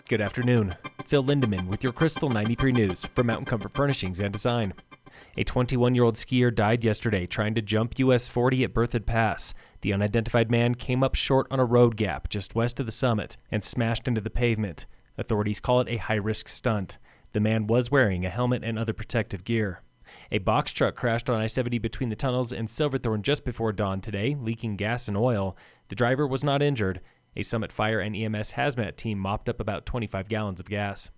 Good afternoon. Phil Lindeman with your Krystal 93 News for Mountain Comfort Furnishings and Design. A 21-year-old skier died yesterday trying to jump US 40 at Berthoud Pass. The unidentified man came up short on a road gap just west of the summit and smashed into the pavement. Authorities call it a high-risk stunt. The man was wearing a helmet and other protective gear. A box truck crashed on I-70 between the tunnels and Silverthorne just before dawn today, leaking gas and oil. The driver was not injured. A Summit Fire and EMS hazmat team mopped up about 25 gallons of gas.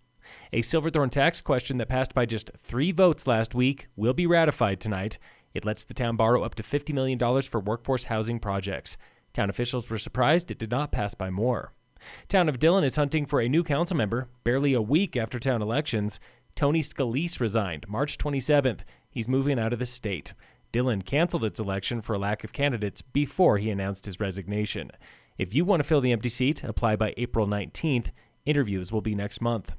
A Silverthorne tax question that passed by just 3 votes last week will be ratified tonight. It lets the town borrow up to $50 million for workforce housing projects. Town officials were surprised it did not pass by more. Town of Dillon is hunting for a new council member. Barely a week after town elections, Tony Scalise resigned March 27th. He's moving out of the state. Dillon canceled its election for a lack of candidates before he announced his resignation. If you want to fill the empty seat, apply by April 19th. Interviews will be next month.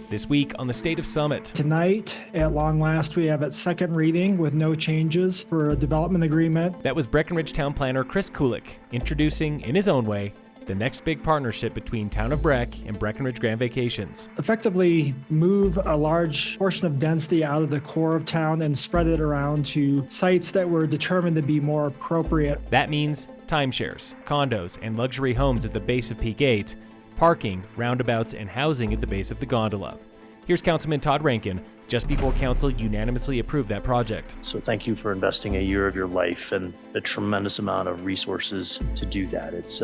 This week on the State of Summit. Tonight, at long last, we have its second reading with no changes for a development agreement. That was Breckenridge Town Planner Chris Kulik introducing, in his own way, the next big partnership between Town of Breck and Breckenridge Grand Vacations. Effectively move a large portion of density out of the core of town and spread it around to sites that were determined to be more appropriate. That means timeshares, condos, and luxury homes at the base of Peak 8, parking, roundabouts, and housing at the base of the gondola. Here's Councilman Todd Rankin just before Council unanimously approved that project. So thank you for investing a year of your life and a tremendous amount of resources to do that. It's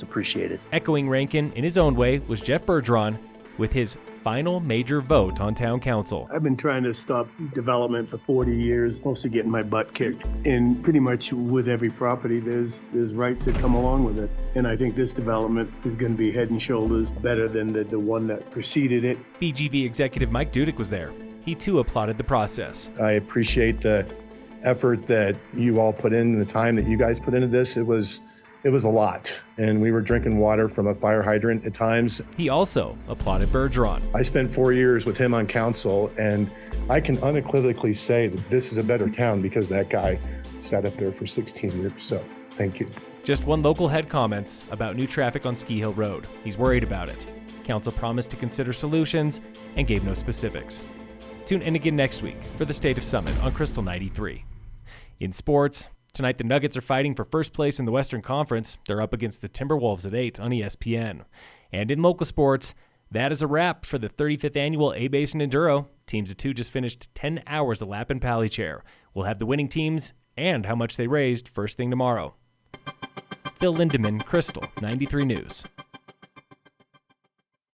appreciated. Echoing Rankin in his own way was Jeff Bergeron with his final major vote on Town Council. I've been trying to stop development for 40 years, mostly getting my butt kicked. And pretty much with every property, there's rights that come along with it. And I think this development is going to be head and shoulders better than the one that preceded it. BGV executive Mike Dudick was there. He too applauded the process. I appreciate the effort that you all put in, the time that you guys put into this. It was a lot, and we were drinking water from a fire hydrant at times. He also applauded Bergeron. I spent 4 years with him on council, and I can unequivocally say that this is a better town because that guy sat up there for 16 years, so thank you. Just one local head comments about new traffic on Ski Hill Road. He's worried about it. Council promised to consider solutions and gave no specifics. Tune in again next week for the State of Summit on Krystal 93. In sports, tonight the Nuggets are fighting for first place in the Western Conference. They're up against the Timberwolves at 8 on ESPN. And in local sports, that is a wrap for the 35th annual A-Basin Enduro. Teams of 2 just finished 10 hours a lap in Pally Chair. We'll have the winning teams and how much they raised first thing tomorrow. Phil Lindeman, Krystal 93 News.